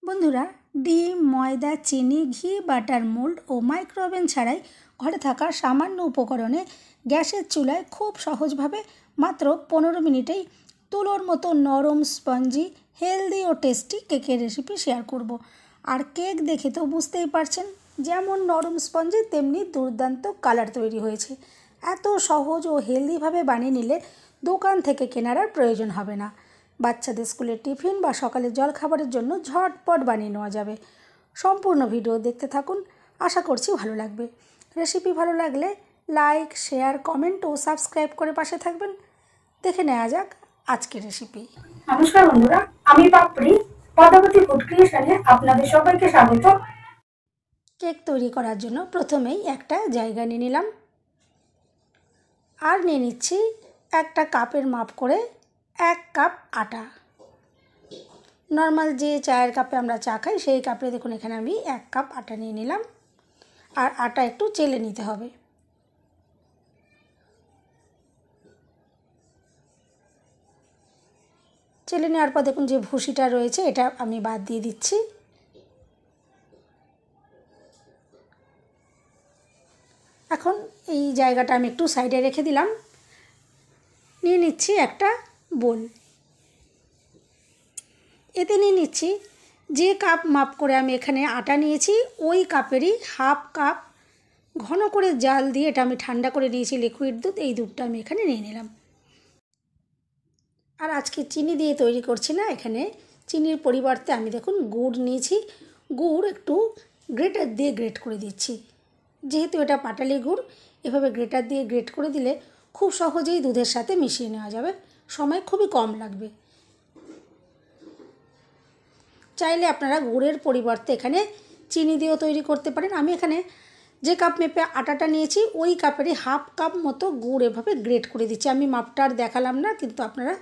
বন্ধুরা, ডিম, ময়দা, চিনি, ঘি, বাটার, মোল্ড ও মাইক্রোওভেন ছাড়াই ঘরে থাকা সামান্য উপকরণে গ্যাসের চুলায় খুব সহজভাবে মাত্র 15 মিনিটেই তুলোর মতো নরম, স্পঞ্জি, হেলদি ও টেস্টি কেকের রেসিপি শেয়ার করব। আর কেক দেখে তো বুঝতেই পারছেন, যেমন নরম স্পঞ্জি তেমনি দুর্দান্ত কালার তৈরি হয়েছে। এত সহজ ও হেলদিভাবে বানিয়ে নিলে দোকান থেকে কেনার আর প্রয়োজন হবে না। বাচ্চাদের স্কুলের টিফিন বা সকালের জলখাবারের জন্য ঝটপট বানিয়ে নেওয়া যাবে। সম্পূর্ণ ভিডিও দেখতে থাকুন, আশা করছি ভালো লাগবে। রেসিপি ভালো লাগলে লাইক, শেয়ার, কমেন্ট ও সাবস্ক্রাইব করে পাশে থাকবেন। দেখে নেওয়া যাক আজকের রেসিপি। নমস্কার বন্ধুরা, আমি পাপড়ি পদ্মাবতী ফুড ক্রিয়েশনে আপনাদের সবাইকে স্বাগত। কেক তৈরি করার জন্য প্রথমেই একটা জায়গা নিয়ে নিলাম আর নিয়ে নিচ্ছি একটা কাপের মাপ করে 1 কাপ আটা। নর্মাল যে চায়ের কাপে আমরা চা খাই সেই কাপে দেখুন এখানে আমি 1 কাপ আটা নিয়ে নিলাম। আর আটা একটু চেলে নিতে হবে। চেলে নেওয়ার পর দেখুন যে ভুসিটা রয়েছে এটা আমি বাদ দিয়ে দিচ্ছি। এখন এই জায়গাটা আমি একটু সাইডে রেখে দিলাম। নিয়ে নিচ্ছি একটা বোল। এতে নিয়ে নিচ্ছি যে কাপ মাপ করে আমি এখানে আটা নিয়েছি ওই কাপেরই হাফ কাপ ঘন করে জাল দিয়ে, এটা আমি ঠান্ডা করে নিয়েছি লিকুইড দুধ, এই দুধটা আমি এখানে নিয়ে নিলাম। আর আজকে চিনি দিয়ে তৈরি করছি না, এখানে চিনির পরিবর্তে আমি দেখুন গুড় নিয়েছি। গুড় একটু গ্রেটার দিয়ে গ্রেট করে দিচ্ছি। যেহেতু এটা পাটালি গুড়, এভাবে গ্রেটার দিয়ে গ্রেট করে দিলে খুব সহজেই দুধের সাথে মিশিয়ে নেওয়া যাবে, সময় খুবই কম লাগবে। চাইলে আপনারা গুড়ের পরিবর্তে এখানে চিনি দিয়েও তৈরি করতে পারেন। আমি এখানে যে কাপ মেপে আটাটা নিয়েছি ওই কাপেরই হাফ কাপ মতো গুড় এভাবে গ্রেট করে দিচ্ছি। আমি মাপটা আর দেখালাম না, কিন্তু আপনারা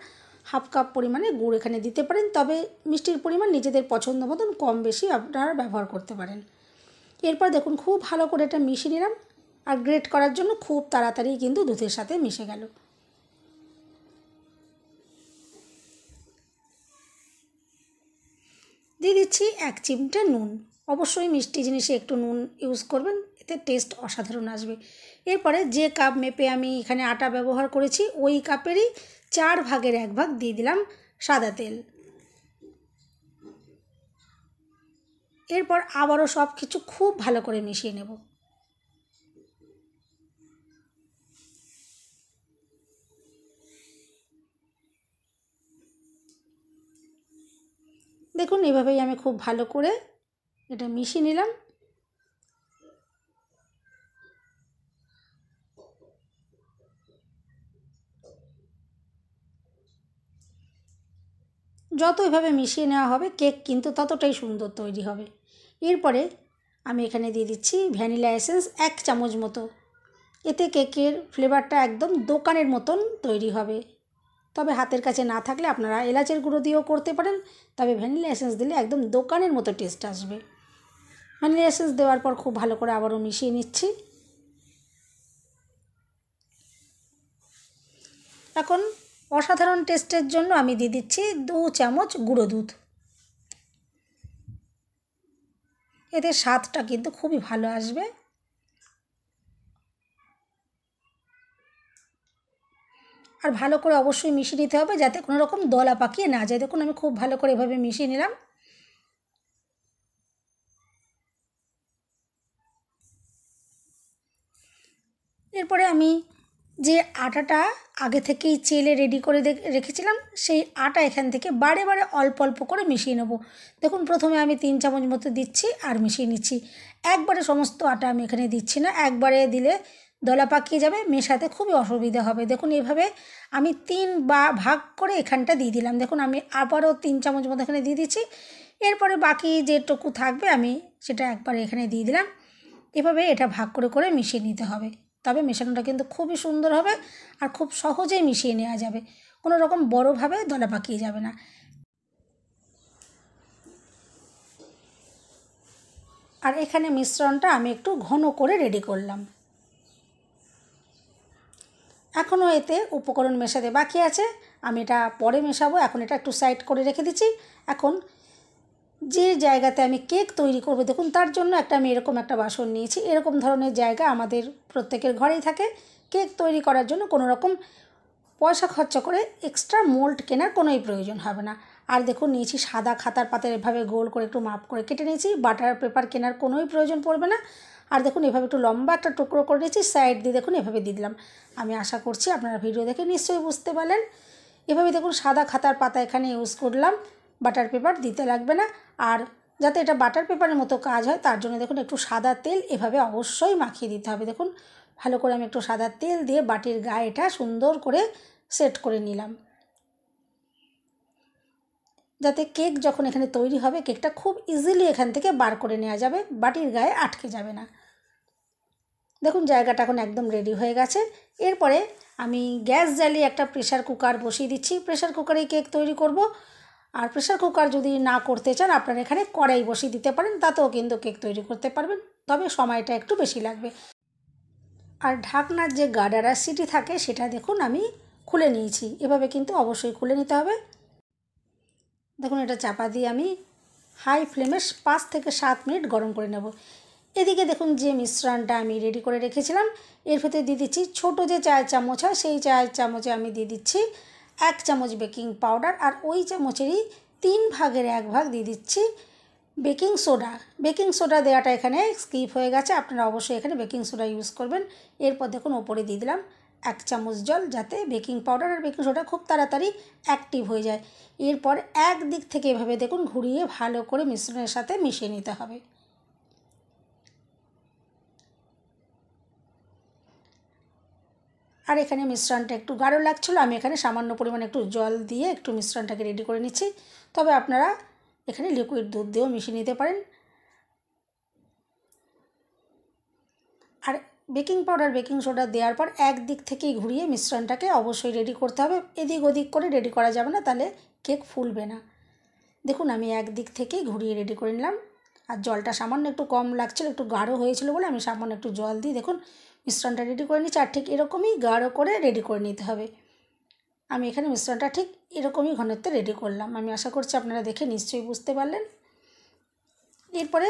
হাফ কাপ পরিমাণে গুড় এখানে দিতে পারেন, তবে মিষ্টির পরিমাণ নিজেদের পছন্দ মতন কম বেশি আপনারা ব্যবহার করতে পারেন। এরপর দেখুন খুব ভালো করে এটা মিশিয়ে নিলাম। আর গ্রেট করার জন্য খুব তাড়াতাড়ি কিন্তু দুধের সাথে মিশে গেল। দিয়ে দিচ্ছি 1 চিমটে নুন। অবশ্যই মিষ্টি জিনিসে একটু নুন ইউজ করবেন, এতে টেস্ট অসাধারণ আসবে। এরপরে যে কাপ মেপে আমি এখানে আটা ব্যবহার করেছি ওই কাপেরই 4 ভাগের 1 ভাগ দিয়ে দিলাম সাদা তেল। এরপর আবারও সব কিছু খুব ভালো করে মিশিয়ে নেব। দেখুন এভাবেই আমি খুব ভালো করে এটা মিশিয়ে নিলাম। যত এভাবে মিশিয়ে নেওয়া হবে কেক কিন্তু ততটাই সুন্দর তৈরি হবে। এরপরে আমি এখানে দিয়ে দিচ্ছি ভ্যানিলা এসেন্স 1 চামচ মতো। এতে কেকের ফ্লেভারটা একদম দোকানের মতন তৈরি হবে। তবে হাতের কাছে না থাকলে আপনারা এলাচের গুঁড়ো দিয়েও করতে পারেন, তবে ভ্যানিলা এসেন্স দিলে একদম দোকানের মতো টেস্ট আসবে। ভ্যানিলা এসেন্স দেওয়ার পর খুব ভালো করে আবারও মিশিয়ে নিচ্ছি। এখন অসাধারণ টেস্টের জন্য আমি দিয়ে দিচ্ছি 2 চামচ গুঁড়ো দুধ। এতে স্বাদটা কিন্তু খুবই ভালো আসবে। আর ভালো করে অবশ্যই মিশিয়ে নিতে হবে যাতে কোনো রকম দলা পাকিয়ে না যায়। দেখুন আমি খুব ভালো করে এভাবে মিশিয়ে নিলাম। এরপরে আমি যে আটাটা আগে থেকেই চেলে রেডি করে রেখেছিলাম সেই আটা এখান থেকে বারে বারে অল্প অল্প করে মিশিয়ে নেব। দেখুন প্রথমে আমি 3 চামচ মতো দিচ্ছি আর মিশিয়ে নিচ্ছি। একবারে সমস্ত আটা আমি এখানে দিচ্ছি না, একবারে দিলে দলা পাকিয়ে যাবে, মেশাতে খুবই অসুবিধা হবে। দেখুন এইভাবে আমি 3 ভাগ করে এখানটা দিয়ে দিলাম। দেখুন আমি আবারও 3 চামচ মতো এখানে দিয়ে দিচ্ছি। এরপরে বাকি যেটুকু থাকবে আমি সেটা একবারে এখানে দিয়ে দিলাম। এভাবে এটা ভাগ করে করে মিশিয়ে নিতে হবে, তবে মেশানোটা কিন্তু খুবই সুন্দর হবে আর খুব সহজেই মিশিয়ে নেওয়া যাবে, কোনো রকম বড়োভাবে দলা পাকিয়ে যাবে না। আর এখানে মিশ্রণটা আমি একটু ঘন করে রেডি করলাম। এখনও এতে উপকরণ মেশাতে বাকি আছে, আমি এটা পরে মেশাবো। এখন এটা একটু সাইড করে রেখে দিচ্ছি। এখন যে জায়গাতে আমি কেক তৈরি করব, দেখুন তার জন্য আমি এরকম একটা বাসন নিয়েছি। এরকম ধরনের জায়গা আমাদের প্রত্যেকের ঘরেই থাকে। কেক তৈরি করার জন্য কোনো রকম পয়সা খরচা করে এক্সট্রা মোল্ড কেনার কোনোই প্রয়োজন হবে না। আর দেখুন নিয়েছি সাদা খাতার পাতার, এভাবে গোল করে একটু মাপ করে কেটে নিয়েছি। বাটার পেপার কেনার কোনোই প্রয়োজন পড়বে না। আর দেখুন এভাবে একটু লম্বা একটা টুকরো করে নিয়েছি, সাইড দিয়ে দেখুন এভাবে দিয়ে দিলাম। আমি আশা করছি আপনারা ভিডিও দেখে নিশ্চয়ই বুঝতে পারলেন। এভাবে দেখুন সাদা খাতার পাতা এখানে ইউজ করলাম, বাটার পেপার দিতে লাগবে না। আর যাতে এটা বাটার পেপারের মতো কাজ হয় তার জন্য দেখুন একটু সাদা তেল এভাবে অবশ্যই মাখিয়ে দিতে হবে। দেখুন ভালো করে আমি একটু সাদা তেল দিয়ে বাটির গায়ে এটা সুন্দর করে সেট করে নিলাম, যাতে কেক যখন এখানে তৈরি হবে কেকটা খুব ইজিলি এখান থেকে বার করে নেওয়া যাবে, বাটির গায়ে আটকে যাবে না। দেখুন জায়গাটা এখন একদম রেডি হয়ে গেছে। এরপরে আমি গ্যাস জ্বালিয়ে একটা প্রেশার কুকার বসিয়ে দিচ্ছি। প্রেশার কুকারেই কেক তৈরি করব। আর প্রেশার কুকার যদি না করতে চান আপনারা এখানে কড়াই বসিয়ে দিতে পারেন, তাতেও কিন্তু কেক তৈরি করতে পারবেন, তবে সময়টা একটু বেশি লাগবে। আর ঢাকনার যে গার্ডার আর সিটি থাকে সেটা দেখুন আমি খুলে নিয়েছি। এভাবে কিন্তু অবশ্যই খুলে নিতে হবে। দেখুন এটা চাপা দিয়ে আমি হাই ফ্লেমে 5 থেকে 7 মিনিট গরম করে নেব। এদিকে দেখুন যে মিশ্রণটা আমি রেডি করে রেখেছিলাম এর ভেতরে দিয়ে দিচ্ছি ছোটো যে চায়ের চামচ হয় সেই চায়ের চামচে আমি দিয়ে দিচ্ছি 1 চামচ বেকিং পাউডার। আর ওই চামচেরই 3 ভাগের 1 ভাগ দিয়ে দিচ্ছি বেকিং সোডা। বেকিং সোডা দেওয়াটা এখানে স্কিপ হয়ে গেছে, আপনারা অবশ্যই এখানে বেকিং সোডা ইউজ করবেন। এরপর দেখুন ওপরে দিয়ে দিলাম 1 চামচ জল, যাতে বেকিং পাউডার আর বেকিং সোডা খুব তাড়াতাড়ি অ্যাক্টিভ হয়ে যায়। এরপর এক দিক থেকে এভাবে দেখুন ঘুরিয়ে ভালো করে মিশ্রণের সাথে মিশিয়ে নিতে হবে। আর এখানে মিশ্রণটা একটু গাঢ় লাগছিল, আমি এখানে সামান্য পরিমাণে একটু জল দিয়ে একটু মিশ্রণটাকে রেডি করে নিচ্ছি। তবে আপনারা এখানে লিকুইড দুধ দিয়েও মিশিয়ে নিতে পারেন। আর বেকিং পাউডার বেকিং সোডা দেওয়ার পর এক দিক থেকেই ঘুরিয়ে মিশ্রণটাকে অবশ্যই রেডি করতে হবে। এদিক ওদিক করে রেডি করা যাবে না, তাহলে কেক ফুলবে না। দেখুন আমি এক দিক থেকেই ঘুরিয়ে রেডি করে নিলাম। আর জলটা সামান্য একটু কম লাগছিল, একটু গাঢ় হয়েছিল বলে আমি সামান্য একটু জল দিয়ে দেখুন মিশ্রণটা রেডি করে নিচ্ছি। আর ঠিক এরকমই গাঢ় করে রেডি করে নিতে হবে। আমি এখানে মিশ্রণটা ঠিক এরকমই ঘনত্বে রেডি করলাম। আমি আশা করছি আপনারা দেখে নিশ্চয়ই বুঝতে পারলেন। এরপরে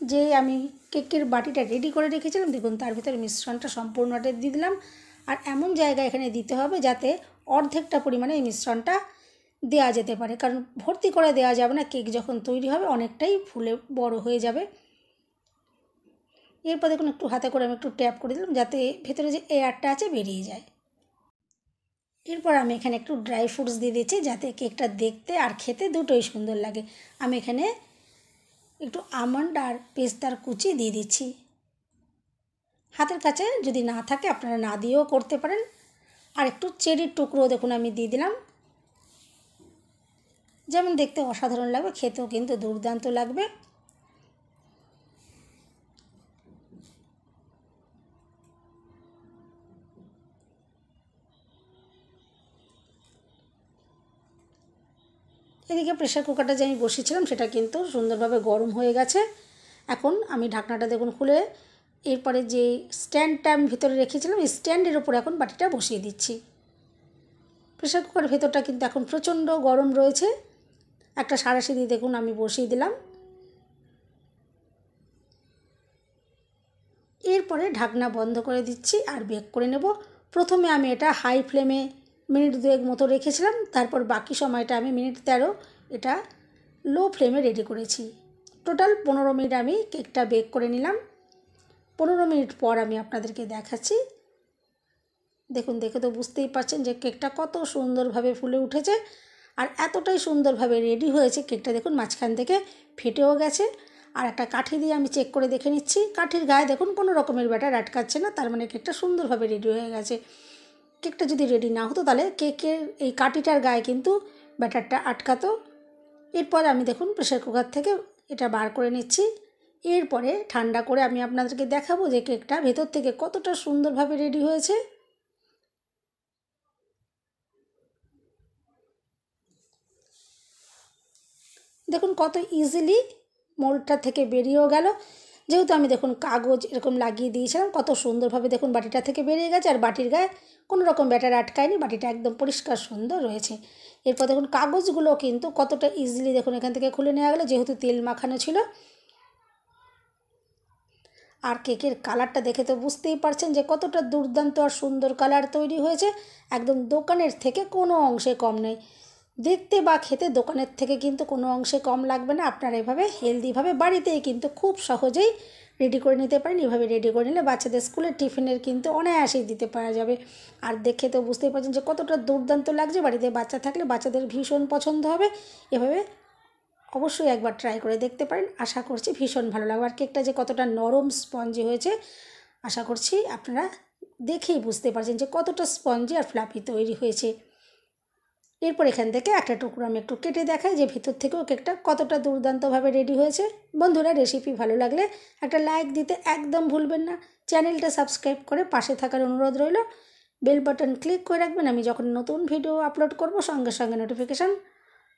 যে আমি কেকের বাটিটা রেডি করে রেখেছিলাম দেখুন তার ভিতরে মিশ্রণটা সম্পূর্ণটা দিয়ে দিলাম। আর এমন জায়গা এখানে দিতে হবে যাতে অর্ধেকটা পরিমাণে এই মিশ্রণটা দেওয়া যেতে পারে, কারণ ভর্তি করে দেওয়া যাবে না, কেক যখন তৈরি হবে অনেকটাই ফুলে বড় হয়ে যাবে। এরপর দেখুন একটু হাতে করে আমি একটু ট্যাপ করে দিলাম যাতে ভেতরে যে এয়ারটা আছে বেরিয়ে যায়। এরপর আমি এখানে একটু ড্রাই ফ্রুটস দিয়ে দিচ্ছি যাতে কেকটা দেখতে আর খেতে দুটোই সুন্দর লাগে। আমি এখানে একটু আমন্ড আর পেস্তার কুচি দিয়ে দিচ্ছি। হাতের কাছে যদি না থাকে আপনারা না দিয়েও করতে পারেন। আর একটু চেরির টুকরো দেখুন আমি দিয়ে দিলাম। যেমন দেখতে অসাধারণ লাগবে, খেতেও কিন্তু দুর্দান্ত লাগবে। এদিকে প্রেশার কুকারটা যে আমি বসিয়েছিলাম সেটা কিন্তু সুন্দরভাবে গরম হয়ে গেছে। এখন আমি ঢাকনাটা দেখুন খুলে এরপরে যে স্ট্যান্ডটা আমি ভিতরে রেখেছিলাম এই স্ট্যান্ডের ওপর এখন বাটিটা বসিয়ে দিচ্ছি। প্রেশার কুকারের ভেতরটা কিন্তু এখন প্রচণ্ড গরম রয়েছে। একটা সাঁড়াশি দিয়ে দেখুন আমি বসিয়ে দিলাম। এরপরে ঢাকনা বন্ধ করে দিচ্ছি আর বেক করে নেব। প্রথমে আমি এটা হাই ফ্লেমে মিনিট 2 মতো রেখেছিলাম, তারপর বাকি সময়টা আমি মিনিট 13 এটা লো ফ্লেমে রেডি করেছি। টোটাল 15 মিনিট আমি কেকটা বেক করে নিলাম। 15 মিনিট পর আমি আপনাদেরকে দেখাচ্ছি। দেখুন দেখে তো বুঝতেই পারছেন যে কেকটা কত সুন্দরভাবে ফুলে উঠেছে আর এতটাই সুন্দরভাবে রেডি হয়েছে। কেকটা দেখুন মাঝখান থেকে ফেটেও গেছে। আর একটা কাঠি দিয়ে আমি চেক করে দেখে নিচ্ছি, কাঠির গায়ে দেখুন কোনো রকমের ব্যাটার আটকাচ্ছে না, তার মানে কেকটা সুন্দরভাবে রেডি হয়ে গেছে। কেকটা যদি রেডি না হতো তাহলে কেকের এই কাঠিটার গায়ে কিন্তু ব্যাটারটা আটকাতো। এরপর আমি দেখুন প্রেশার কুকার থেকে এটা বার করে নিচ্ছি। এরপরে ঠান্ডা করে আমি আপনাদেরকে দেখাবো যে কেকটা ভেতর থেকে কতটা সুন্দরভাবে রেডি হয়েছে। দেখুন কত ইজিলি মোল্ডটা থেকে বেরিয়েও গেল। যেহেতু আমি দেখুন কাগজ এরকম লাগিয়ে দিয়েছিলাম, কত সুন্দরভাবে দেখুন বাটিটা থেকে বেরিয়ে গেছে, আর বাটির গায়ে কোনো রকম ব্যাটার আটকায়নি, বাটিটা একদম পরিষ্কার সুন্দর রয়েছে। এরপর দেখুন কাগজগুলো কিন্তু কতটা ইজিলি দেখুন এখান থেকে খুলে নেওয়া গেলো, যেহেতু তেল মাখানো ছিল। আর কেকের কালারটা দেখে তো বুঝতেই পারছেন যে কতটা দুর্দান্ত আর সুন্দর কালার তৈরি হয়েছে, একদম দোকানের থেকে কোনো অংশে কম নেই। দেখতে বা খেতে দোকানের থেকে কিন্তু কোনো অংশে কম লাগবে না। আপনারা এভাবে হেলদিভাবে বাড়িতেই কিন্তু খুব সহজেই রেডি করে নিতে পারেন। এভাবে রেডি করে নিলে বাচ্চাদের স্কুলের টিফিনের কিন্তু অনায়াসেই দিতে পারা যাবে। আর দেখে তো বুঝতেই পারছেন যে কতটা দুর্দান্ত লাগছে, বাড়িতে বাচ্চা থাকলে বাচ্চাদের ভীষণ পছন্দ হবে। এভাবে অবশ্যই একবার ট্রাই করে দেখতে পারেন, আশা করছি ভীষণ ভালো লাগবে। আর কেকটা যে কতটা নরম স্পঞ্জি হয়েছে আশা করছি আপনারা দেখেই বুঝতে পারছেন যে কতটা স্পঞ্জি আর ফ্লাফি তৈরি হয়েছে। এরপর এখান থেকে একটা টুকরো আমি একটু কেটে দেখাই যে ভিতর থেকেও কেকটা কতটা দুর্দান্তভাবে রেডি হয়েছে। বন্ধুরা, রেসিপি ভালো লাগলে একটা লাইক দিতে একদম ভুলবেন না। চ্যানেলটা সাবস্ক্রাইব করে পাশে থাকার অনুরোধ রইল। বেল বাটন ক্লিক করে রাখবেন, আমি যখন নতুন ভিডিও আপলোড করব সঙ্গে সঙ্গে নোটিফিকেশান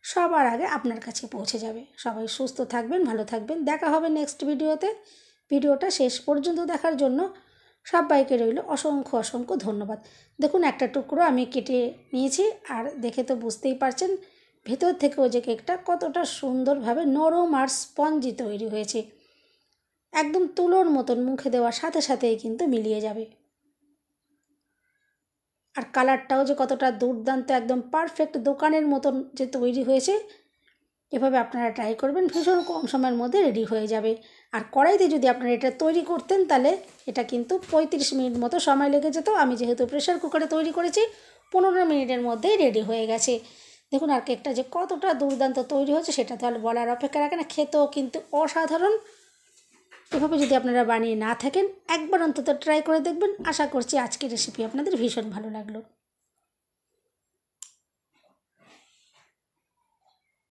সবার আগে আপনার কাছে পৌঁছে যাবে। সবাই সুস্থ থাকবেন, ভালো থাকবেন, দেখা হবে নেক্সট ভিডিওতে। ভিডিওটা শেষ পর্যন্ত দেখার জন্য সবাইকে রইল অসংখ্য অসংখ্য ধন্যবাদ। দেখুন একটা টুকরো আমি কেটে নিয়েছি, আর দেখে তো বুঝতেই পারছেন ভেতর থেকেও যে কেকটা কতটা সুন্দরভাবে নরম আর স্পঞ্জি তৈরি হয়েছে, একদম তুলোর মতন মুখে দেওয়ার সাথে সাথেই কিন্তু মিলিয়ে যাবে। আর কালারটাও যে কতটা দুর্দান্ত, একদম পারফেক্ট দোকানের মতন যে তৈরি হয়েছে। এভাবে আপনারা ট্রাই করবেন, ভীষণ কম সময়ের মধ্যে রেডি হয়ে যাবে। আর কড়াইতে যদি আপনারা এটা তৈরি করতেন তাহলে এটা কিন্তু 35 মিনিট মতো সময় লেগে যেত। আমি যেহেতু প্রেশার কুকারে তৈরি করেছি 15 মিনিটের মধ্যেই রেডি হয়ে গেছে। দেখুন আর কেকটা যে কতটা দুর্দান্ত তৈরি হয়েছে সেটা তো আর বলার অপেক্ষা রাখে না, খেতেও কিন্তু অসাধারণ। এভাবে যদি আপনারা বানিয়ে না থাকেন একবার অন্তত ট্রাই করে দেখবেন। আশা করছি আজকের রেসিপি আপনাদের ভীষণ ভালো লাগলো।